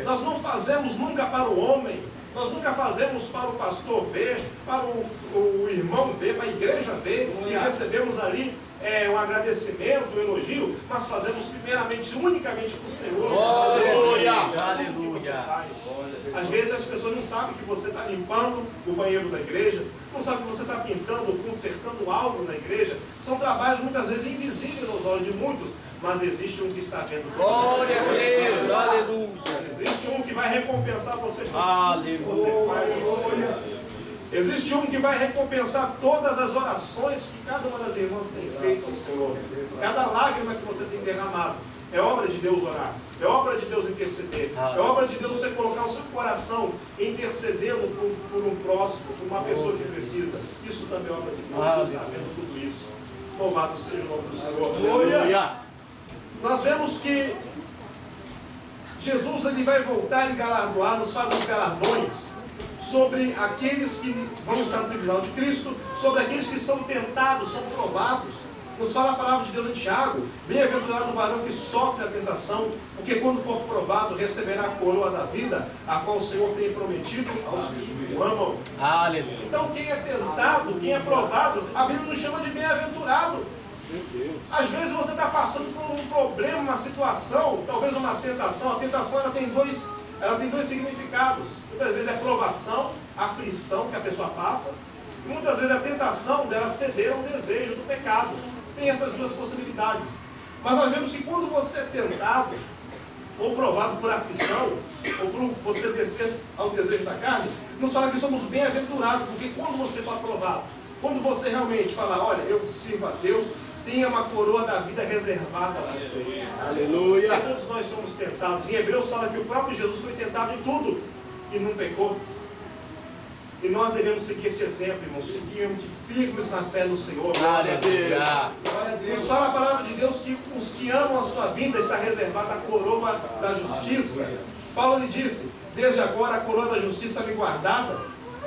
Nós não fazemos nunca para o homem, nós nunca fazemos para o pastor ver, para o irmão ver, para a igreja ver, e recebemos ali um agradecimento, um elogio, mas fazemos primeiramente, unicamente para o Senhor. Aleluia! Aleluia! Às vezes as pessoas não sabem que você está limpando o banheiro da igreja, não sabem que você está pintando, consertando algo na igreja. São trabalhos muitas vezes invisíveis aos olhos de muitos, mas existe um que está vendo. Glória a Deus! Aleluia! Existe um que vai recompensar você por Aleluia! tudo que você faz. Existe um que vai recompensar todas as orações que cada uma das irmãs tem feito ao Senhor. Cada lágrima que você tem derramado. É obra de Deus orar. É obra de Deus interceder. É obra de Deus você colocar o seu coração intercedendo por um próximo, por uma pessoa que precisa. Isso também é obra de Deus. Deus está vendo tudo isso. Louvado seja o nome do Senhor. Aleluia! Nós vemos que Jesus ele vai voltar e galardoar, nos faz os galardões sobre aqueles que vão estar no tribunal de Cristo, sobre aqueles que são tentados, são provados. Nos fala a palavra de Deus em Tiago: bem-aventurado o varão que sofre a tentação, porque quando for provado receberá a coroa da vida, a qual o Senhor tem prometido aos que o amam. Aleluia! Então quem é tentado, quem é provado, a Bíblia nos chama de bem-aventurado. Às vezes você está passando por um problema, uma situação, talvez uma tentação. A tentação ela tem dois significados. Muitas vezes é provação, aflição que a pessoa passa. E muitas vezes a tentação dela ceder ao desejo do pecado. Tem essas duas possibilidades. Mas nós vemos que quando você é tentado, ou provado por aflição, ou por você descer ao desejo da carne, nos fala que somos bem-aventurados, porque quando você for provado, quando você realmente falar, olha, eu sirvo a Deus, tenha uma coroa da vida reservada a você. Aleluia! Porque todos nós somos tentados. Em Hebreus fala que o próprio Jesus foi tentado em tudo e não pecou. E nós devemos seguir esse exemplo, irmãos, seguirmos firmes na fé no Senhor. Aleluia! Nos fala a palavra de Deus que os que amam a sua vida está reservada a coroa da justiça. Paulo lhe disse: desde agora a coroa da justiça me guardada,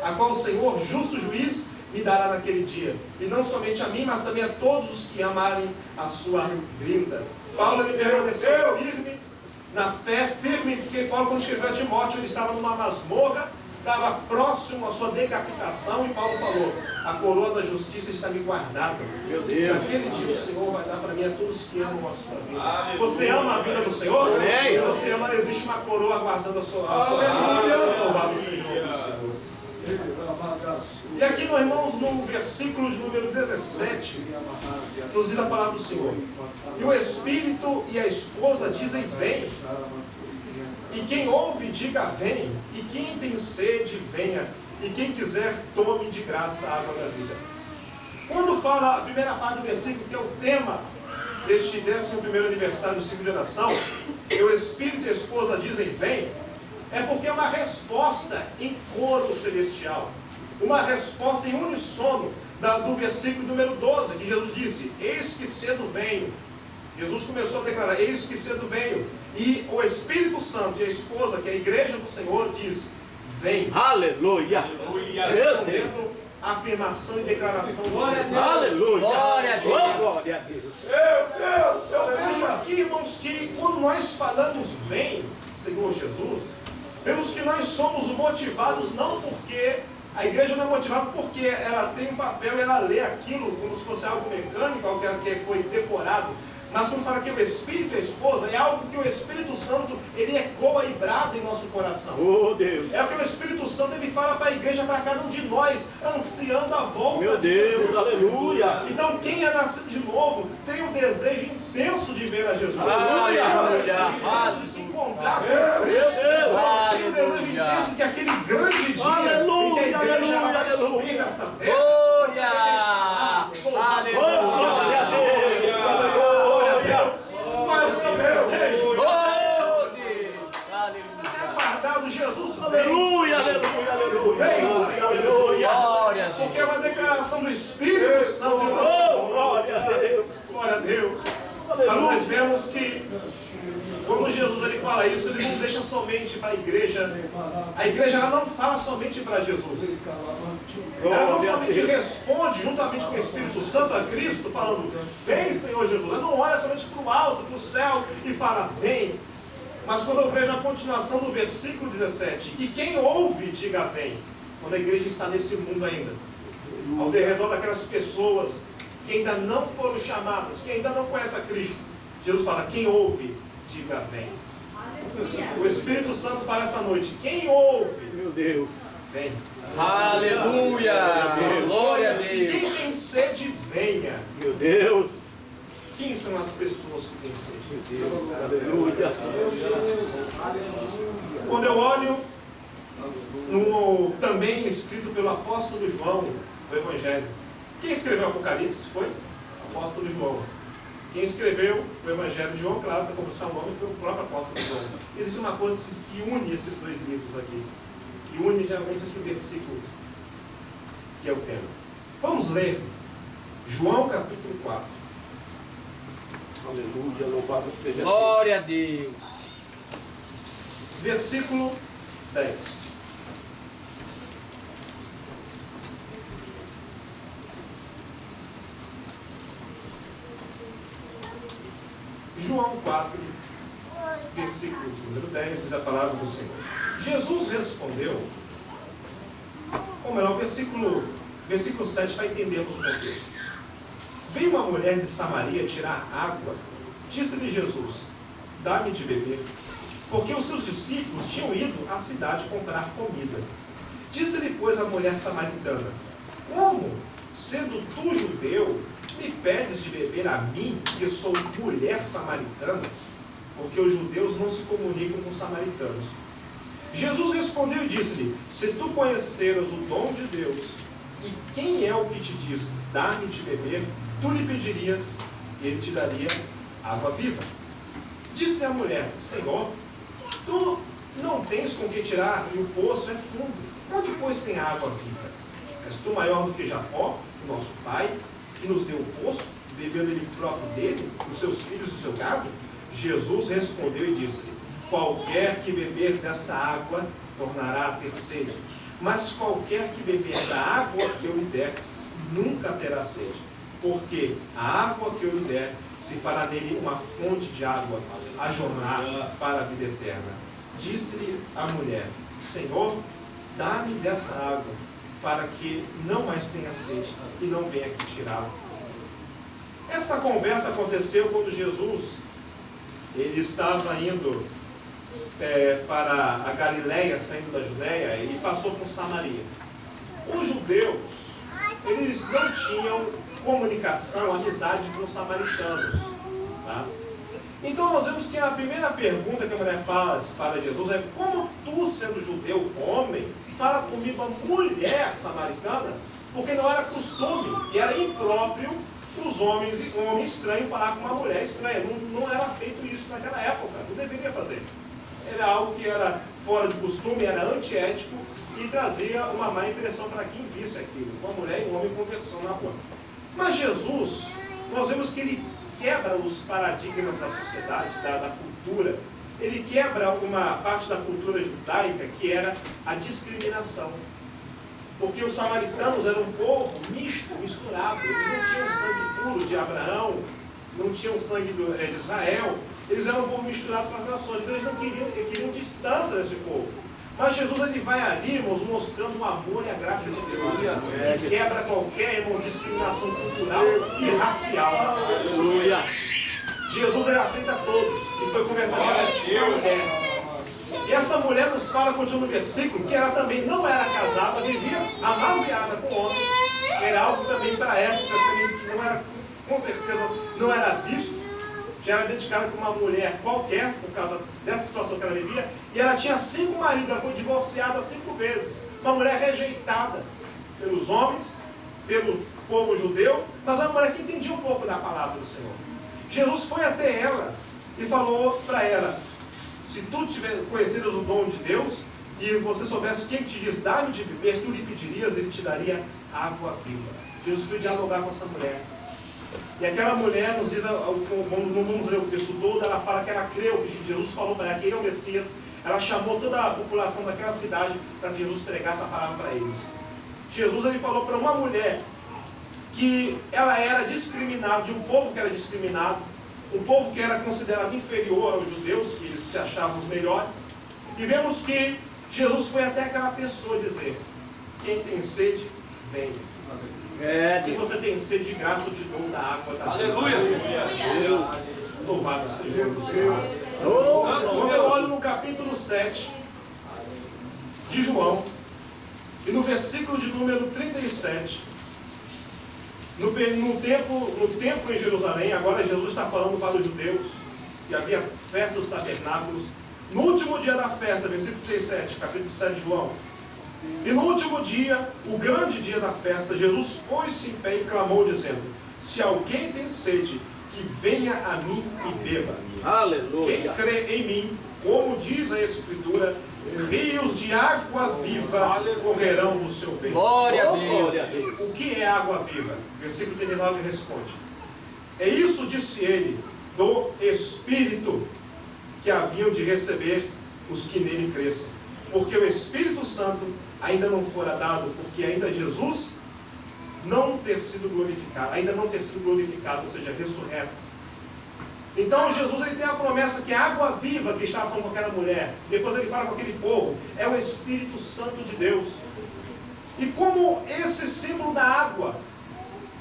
a qual o Senhor, justo juiz, me dará naquele dia. E não somente a mim, mas também a todos os que amarem a sua vinda. Paulo ele permaneceu firme na fé, firme, porque Paulo, quando escreveu a Timóteo, ele estava numa masmorra, estava próximo à sua decapitação, e Paulo falou: a coroa da justiça está me guardada. Meu Deus! Naquele dia o Senhor vai dar para mim a todos que amam a sua vida. Você ama a vida do Senhor? Amém. Se você ama, existe uma coroa guardando a sua vida. Louvado seja o nome do Senhor. E aqui, meus irmãos, no versículo de número 17, nos diz a palavra do Senhor: e o Espírito e a esposa dizem: vem. E quem ouve, diga: vem. E quem tem sede, venha. E quem quiser, tome de graça a água da vida. Quando fala a primeira parte do versículo, que é o tema deste 11º aniversário do ciclo de oração, e o Espírito e a esposa dizem: vem, é porque é uma resposta em coro celestial. Uma resposta em unissono do versículo número 12, que Jesus disse: eis que cedo venho. Jesus começou a declarar: eis que cedo venho. E o Espírito Santo e a esposa, que é a igreja do Senhor, diz: vem. Aleluia! Respondendo a afirmação e declaração do Senhor. Aleluia! Glória a Deus! Oh, glória a Deus! Eu vejo aqui, irmãos, que quando nós falamos vem, Senhor Jesus, vemos que nós somos motivados não porque a igreja não é motivada porque ela tem um papel e ela lê aquilo como se fosse algo mecânico, algo que foi decorado. Mas quando fala que o Espírito e a esposa, é algo que o Espírito Santo, ele ecoa e brada em nosso coração. Oh, Deus! É o que o Espírito Santo, ele fala para a igreja, para cada um de nós, ansiando a volta Meu de Deus, Jesus. aleluia! Então quem é nascido de novo, tem um desejo intenso de ver a Jesus. Aleluia! Tem um desejo intenso de se encontrar com Cristo. Tem um desejo intenso que aquele grande dia, em que a igreja vai subir nesta terra, Jesus Aleluia, aleluia, aleluia. vem, Aleluia. Glória a porque Deus. é uma declaração do Espírito Santo. Oh, glória a Deus. Glória a Deus. Mas nós vemos que quando Jesus ele fala isso, ele não deixa somente para a igreja. A igreja ela não fala somente para Jesus. Ela não somente responde juntamente com o Espírito Santo a Cristo, falando, vem Senhor Jesus. Ela não olha somente para o alto, para o céu e fala, vem. Mas quando eu vejo a continuação do versículo 17, e quem ouve, diga vem. Quando a igreja está nesse mundo ainda, ao redor daquelas pessoas que ainda não foram chamadas, que ainda não conhecem a Cristo, Jesus fala, quem ouve, diga vem. O Espírito Santo fala essa noite, quem ouve, Meu Deus. vem. Aleluia. Glória a Quem Deus. tem sede, venha. Meu Deus. Quem são as pessoas que têm sede? Aleluia. Quando eu olho no também escrito pelo apóstolo João, o Evangelho. Quem escreveu o Apocalipse foi o apóstolo João. Quem escreveu o Evangelho de João, claro, para conversar o nome, foi o próprio apóstolo João. Existe uma coisa que une esses dois livros aqui. E une geralmente esse versículo, que é o tema. Vamos ler João capítulo 4. Aleluia, louvado seja Deus. Glória a Deus. Versículo 10. João 4, versículo número 10, diz a palavra do Senhor. Jesus respondeu, ou melhor, versículo 7 para entendermos o contexto. Veio uma mulher de Samaria tirar água. Disse-lhe Jesus, dá-me de beber. Porque os seus discípulos tinham ido à cidade comprar comida. Disse-lhe, pois, a mulher samaritana, como, sendo tu judeu, me pedes de beber a mim, que sou mulher samaritana? Porque os judeus não se comunicam com os samaritanos. Jesus respondeu e disse-lhe, se tu conheceras o dom de Deus, e quem é o que te diz, dá-me de beber, tu lhe pedirias, e ele te daria água viva. Disse a mulher, Senhor, tu não tens com que tirar, e o poço é fundo. Onde, pois, tem água viva? És tu maior do que Jacó, nosso pai, que nos deu o poço, bebeu ele próprio dele, os seus filhos e o seu gado? Jesus respondeu e disse-lhe, qualquer que beber desta água, tornará a ter sede. Mas qualquer que beber da água que eu lhe der, nunca terá sede. Porque a água que eu lhe der, se fará nele uma fonte de água a jorrar para a vida eterna. Disse-lhe a mulher, Senhor, dá-me dessa água, para que não mais tenha sede e não venha aqui tirá-la. Essa conversa aconteceu quando Jesus ele estava indo para a Galileia, saindo da Judéia, e passou por Samaria. Os judeus, eles não tinham comunicação, amizade com os samaritanos. Tá? Então nós vemos que a primeira pergunta que a mulher faz para Jesus é, como tu, sendo judeu, homem, fala comigo a mulher samaritana? Porque não era costume, e era impróprio os homens, um homem estranho falar com uma mulher estranha. Não era feito isso naquela época, não deveria fazer. Era algo que era fora de costume, era antiético e trazia uma má impressão para quem visse aquilo. Uma mulher e um homem conversando na rua. Mas Jesus, nós vemos que ele quebra os paradigmas da sociedade, da cultura. Ele quebra uma parte da cultura judaica que era a discriminação. Porque os samaritanos eram um povo misto, misturado. Eles não tinham sangue puro de Abraão, não tinham sangue de Israel. Eles eram um povo misturado com as nações. Então eles não queriam distância desse povo. Mas Jesus ele vai ali, irmãos, mostrando o amor e a graça de Deus. Que quebra qualquer, irmão, discriminação cultural e racial. Aleluia. Jesus ele aceita todos. E foi conversar com uma mulher. E essa mulher nos fala, continua no versículo, que ela também não era casada, vivia amaziada com o homem. Era algo também para a época, também, que não era, com certeza, não era visto. Já era dedicada com uma mulher qualquer, por causa dessa situação que ela vivia. E ela tinha 5 maridos, ela foi divorciada 5 vezes. Uma mulher rejeitada pelos homens, pelo povo judeu, mas uma mulher que entendia um pouco da palavra do Senhor. Jesus foi até ela e falou para ela, se tu conheceres o dom de Deus, e você soubesse quem te diz, dá-me de beber, tu lhe pedirias, ele te daria água viva. Jesus foi dialogar com essa mulher. E aquela mulher, nos diz, não vamos ler o texto todo, ela fala que ela creu, que Jesus falou para ela que ele é o Messias. Ela chamou toda a população daquela cidade para que Jesus pregasse a palavra para eles. Jesus ele falou para uma mulher que ela era discriminada, de um povo que era discriminado, um povo que era considerado inferior aos judeus, que eles se achavam os melhores. E vemos que Jesus foi até aquela pessoa dizer: quem tem sede, venha. Se você tem sede de graça, eu te dou da água da vida. Aleluia! Deus, louvado seja o Senhor. Quando eu olho no capítulo 7 de João, e no versículo de número 37, no templo em Jerusalém, agora Jesus está falando para os judeus, que havia festa dos tabernáculos. No último dia da festa, versículo 37, capítulo 7 de João, e no último dia, o grande dia da festa, Jesus pôs-se em pé e clamou, dizendo: se alguém tem sede, que venha a mim e beba. Aleluia. Quem crê em mim, como diz a Escritura, rios de água viva correrão do seu ventre. Glória a Deus. O que é água viva? Versículo 39 responde: é isso, disse ele, do Espírito que haviam de receber os que nele crescem. Porque o Espírito Santo ainda não fora dado, porque ainda Jesus não ter sido glorificado, ou seja, ressurreto. Então Jesus ele tem a promessa que a água viva que estava falando com aquela mulher, depois ele fala com aquele povo, é o Espírito Santo de Deus. E como esse símbolo da água,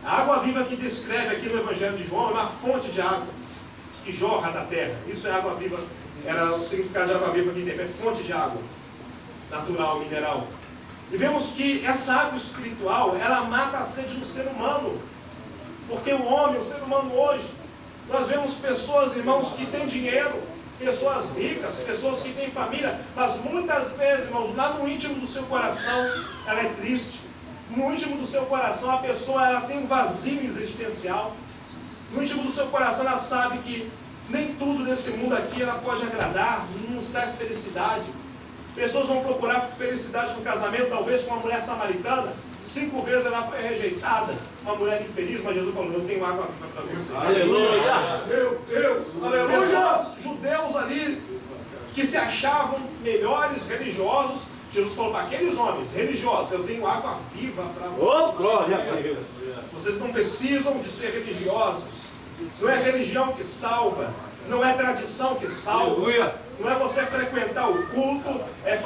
a água viva que descreve aqui no Evangelho de João, é uma fonte de água que jorra da terra. Isso é água viva, era o significado de água viva aqui dentro, é fonte de água natural, mineral. E vemos que essa água espiritual, ela mata a sede do ser humano. Porque o homem, o ser humano hoje, nós vemos pessoas, irmãos, que têm dinheiro, pessoas ricas, pessoas que têm família, mas muitas vezes, irmãos, lá no íntimo do seu coração, ela é triste. No íntimo do seu coração, a pessoa ela tem um vazio existencial. No íntimo do seu coração, ela sabe que nem tudo nesse mundo aqui ela pode agradar, não nos traz felicidade. Pessoas vão procurar felicidade no casamento, talvez com uma mulher samaritana. 5 vezes ela foi rejeitada, uma mulher infeliz, mas Jesus falou: eu tenho água viva para você. Aleluia! Meu Deus! Aleluia! Pessoas, judeus ali, que se achavam melhores, religiosos, Jesus falou para aqueles homens religiosos: eu tenho água viva para vocês. Oh, glória a Deus! Vocês não precisam de ser religiosos. Não é religião que salva, não é tradição que salva. Aleluia! Não é você frequentar o culto, é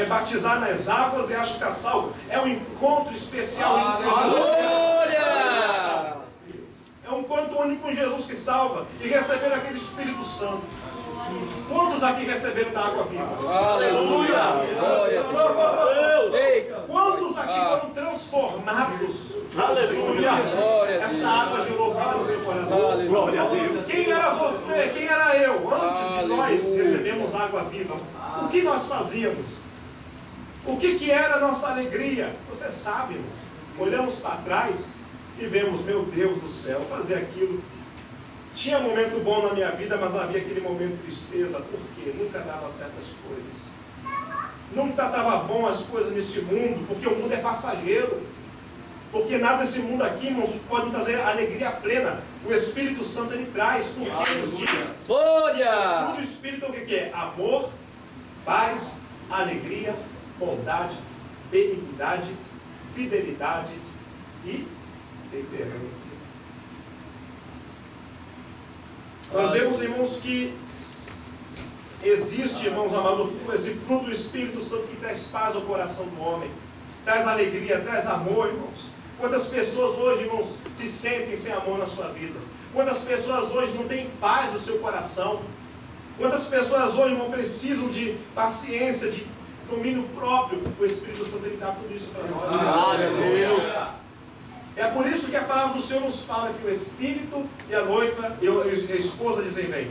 batizar nas águas e acha que está salvo. É um encontro especial. Glória! É um encontro único com Jesus que salva. E receber aquele Espírito Santo. Quantos aqui receberam da água viva? Aleluia! Glória a Deus! Ei, Quantos aqui foram transformados? Aleluia! glória a Deus! Essa água gerou vida no seu coração. Glória a Deus! Quem era você? Quem era eu? Antes de nós recebemos água viva, o que nós fazíamos? O que era a nossa alegria? Você sabe, irmãos. Olhamos para trás e vemos: meu Deus do céu, fazer aquilo. Tinha momento bom na minha vida, mas havia aquele momento de tristeza, porque nunca dava certas coisas. Nunca estava bom as coisas nesse mundo, porque o mundo é passageiro. Porque nada desse mundo aqui, irmãos, pode trazer alegria plena. O Espírito Santo ele traz, porque ele nos diz. Glória! Tudo Espírito o que é? Amor, paz, alegria, bondade, benignidade, fidelidade e temperança. Nós vemos, irmãos, que existe, irmãos amados, esse fruto do Espírito Santo que traz paz ao coração do homem, traz alegria, traz amor, irmãos. Quantas pessoas hoje, irmãos, se sentem sem amor na sua vida? Quantas pessoas hoje não têm paz no seu coração? Quantas pessoas hoje, irmão, precisam de paciência, de domínio próprio? O Espírito Santo ele dá tudo isso para nós. Aleluia! É por isso que a palavra do Senhor nos fala que o Espírito e a noiva e a esposa dizem: vem.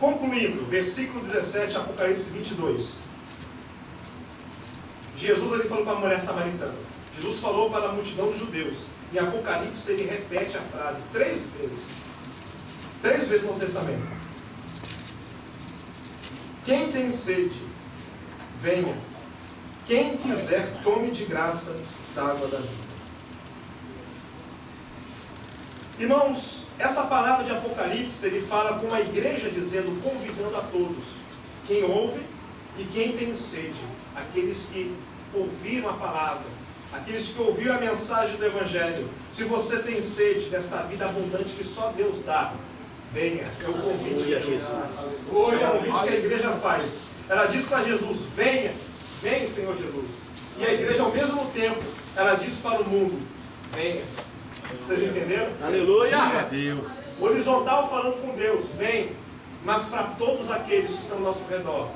Concluindo, versículo 17, Apocalipse 22. Jesus ele falou para a mulher samaritana. Jesus falou para a multidão dos judeus. Em Apocalipse ele repete a frase 3 vezes. 3 vezes no Testamento. Quem tem sede, venha. Quem quiser, tome de graça da água da vida. Irmãos, essa palavra de Apocalipse, ele fala com a igreja dizendo, convidando a todos, quem ouve e quem tem sede, aqueles que ouviram a palavra, aqueles que ouviram a mensagem do Evangelho. Se você tem sede desta vida abundante que só Deus dá, venha, é o convite de Jesus. É o convite que a igreja faz. Ela diz para Jesus, venha, vem Senhor Jesus. E a igreja ao mesmo tempo, ela diz para o mundo, venha. Vocês entenderam? Aleluia! Deus. Horizontal falando com Deus, vem, mas para todos aqueles que estão ao nosso redor,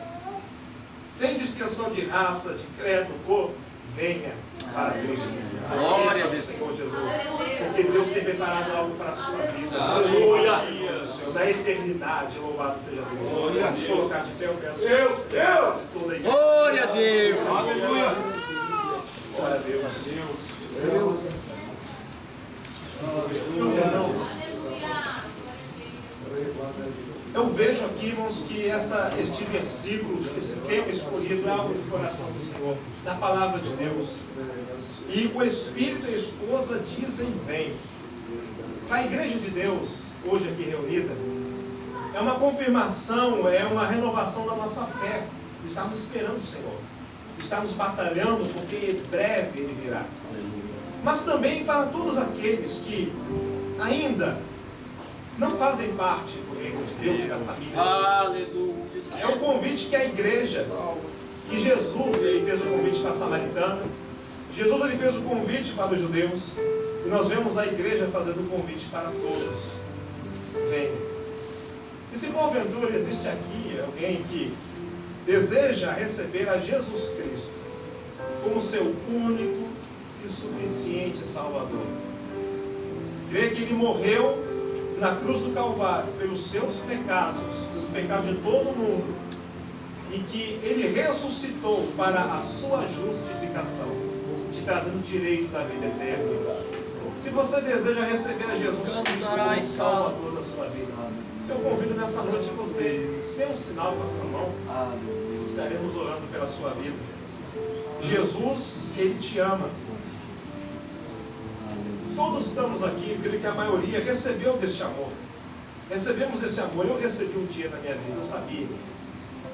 sem distinção de raça, de credo, cor, venha para Deus. Glória a Deus, Senhor Jesus. Porque Deus tem preparado algo para a sua vida. Aleluia. Na eternidade, louvado seja Deus. Vamos se colocar de pé, eu peço. Toda a igreja. Glória a Deus. Aleluia. Glória a Deus. Deus. Meus irmãos, eu vejo aqui, irmãos, que este versículo, esse tema escolhido é algo do coração do Senhor, da palavra de Deus. E o Espírito e a esposa dizem bem. Para a igreja de Deus, hoje aqui reunida, é uma confirmação, é uma renovação da nossa fé. Estamos esperando o Senhor. Estamos batalhando porque em breve Ele virá. Mas também para todos aqueles que ainda não fazem parte do reino de Deus e da família. Aleluia. É o convite que a igreja, que Jesus ele fez o convite para a samaritana, Jesus ele fez o convite para os judeus, e nós vemos a igreja fazendo o convite para todos. Venha. E se porventura existe aqui alguém que deseja receber a Jesus Cristo como seu único e suficiente Salvador, crê que Ele morreu na cruz do Calvário pelos seus pecados de todo mundo, e que Ele ressuscitou para a sua justificação, te trazendo direito da vida eterna. Se você deseja receber a Jesus Cristo como Salvador da sua vida, eu convido nessa noite você dê um sinal com a sua mão. Estaremos orando pela sua vida. Jesus, Ele te ama. Todos estamos aqui, creio que a maioria recebeu deste amor. Recebemos esse amor. Eu recebi um dia na minha vida, eu sabia.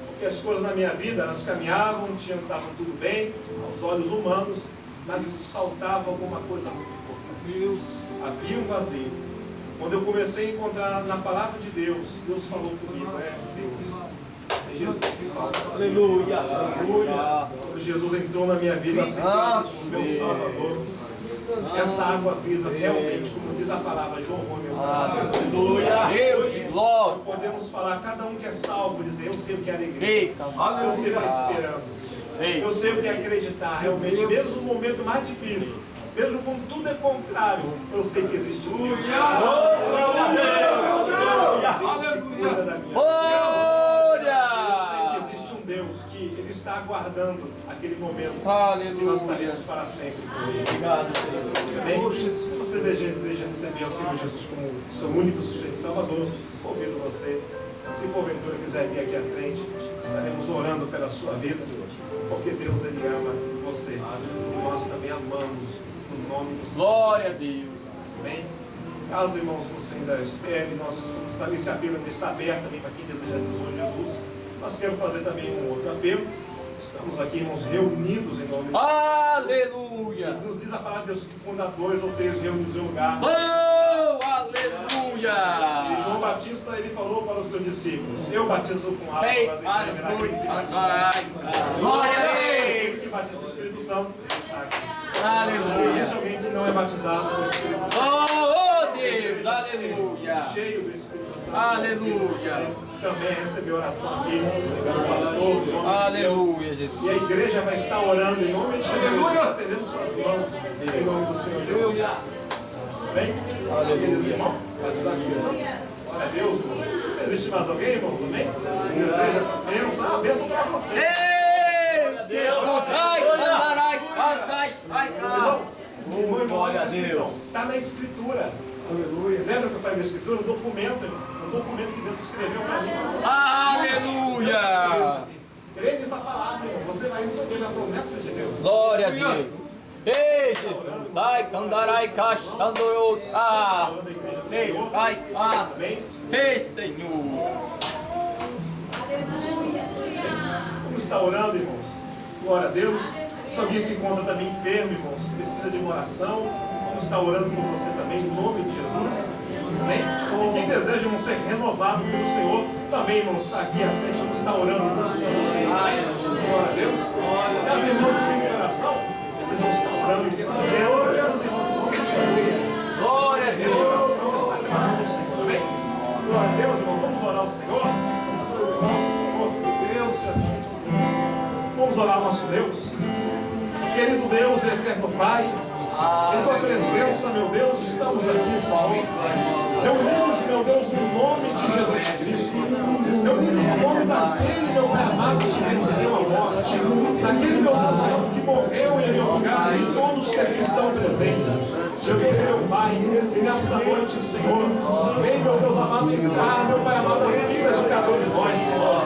Porque as coisas na minha vida, elas caminhavam, estavam tudo bem, aos olhos humanos, mas faltava alguma coisa muito importante. Havia um vazio. Quando eu comecei a encontrar na palavra de Deus, Deus falou comigo, Deus, é Jesus que fala. Aleluia. Aleluia. Quando Jesus entrou na minha vida, assim, como meu Salvador, essa água viva realmente, como diz a palavra, jorrou meu coração. Aleluia. Deus de glória. Podemos falar, cada um que é salvo, dizer, eu sei o que é alegria, eu sei a esperança, eu sei o que é acreditar, realmente, mesmo no momento mais difícil, mesmo quando tudo é contrário, eu sei que existe um Deus. Deus que Ele está aguardando aquele momento que nós estaremos para sempre com Ele. Obrigado, Senhor. Amém? Se você deseja receber o Senhor Jesus como seu único sujeito Salvador, convido você, se porventura quiser vir aqui à frente, estaremos orando pela sua vida, porque Deus Ele ama você e nós também amamos no nome do Senhor. Glória a Deus. Amém? Caso, irmãos, você ainda espere, esse apelo ainda está aberto também para quem deseja Jesus. Nós queremos fazer também um outro apelo. Estamos aqui, irmãos, reunidos em nome de Deus. Aleluia. Nos diz a palavra de Deus que quando há 2 ou 3 reunidos em um lugar. Oh, E aleluia. João Batista, ele falou para os seus discípulos: eu batizo com água, Ei, mas ele haverá aquele que batiza. glória a Aquele Deus. que batiza com o Espírito Santo está aqui. Se Aleluia. existe alguém que não é batizado com o Espírito Santo, Oh, Deus. Aleluia. cheio do Espírito Santo, Aleluia. também recebeu oração aqui, pelo pastor, em nome de Deus. Aleluia, Jesus. E a igreja vai estar orando em nome de Jesus, estendendo suas mãos em nome do Senhor Jesus. Amém? Aleluia. Irmão, pode estar aqui, irmão. Glória a Deus, irmão. Existe mais alguém, irmãos? Amém? Deseja essa bênção? Ah, bênção para você. Ei, Deus. Irmão, Glória a Deus. está na Escritura. Lembra que eu falei da Escritura? Um documento, irmão. Um documento que Deus escreveu para mim. Aleluia. Crê nessa palavra, irmão. Você você vai receber a promessa de Deus. Glória a Deus. Ei, Jesus. Ai, candarai, caixandoro. Ah. Ei, ai, ah. Amém? Ei, Senhor. Vamos estar orando, irmãos. Glória a Deus. Se alguém se encontra também enfermo, irmãos, precisa de uma oração, vamos estar orando por você também, em nome de Jesus. Amém? E quem deseja, irmão, ser renovado pelo Senhor, também, irmãos, está aqui à frente, vamos estar orando por você. Glória a Deus. E as irmãs do Senhor de oração, vocês vão estar orando e intercedendo. Glória a Deus, irmãos, em nome de Jesus. Glória a Deus. Amém? Glória a Deus, irmãos, vamos orar ao Senhor. Vamos orar ao nosso Deus. Querido Deus e eterno Pai, em tua presença, meu Deus, estamos aqui, Senhor. Reunidos, meu Deus, no nome de Jesus Cristo. Reunidos no nome daquele, meu Pai amado, que venceu a morte. Daquele, meu Deus amado, que morreu em meu lugar, de todos que aqui estão presentes. Meu Deus, meu Pai, e nesta noite, Senhor, vem, meu Deus amado, entrar, meu Pai amado, a vida de cada um de nós, Senhor.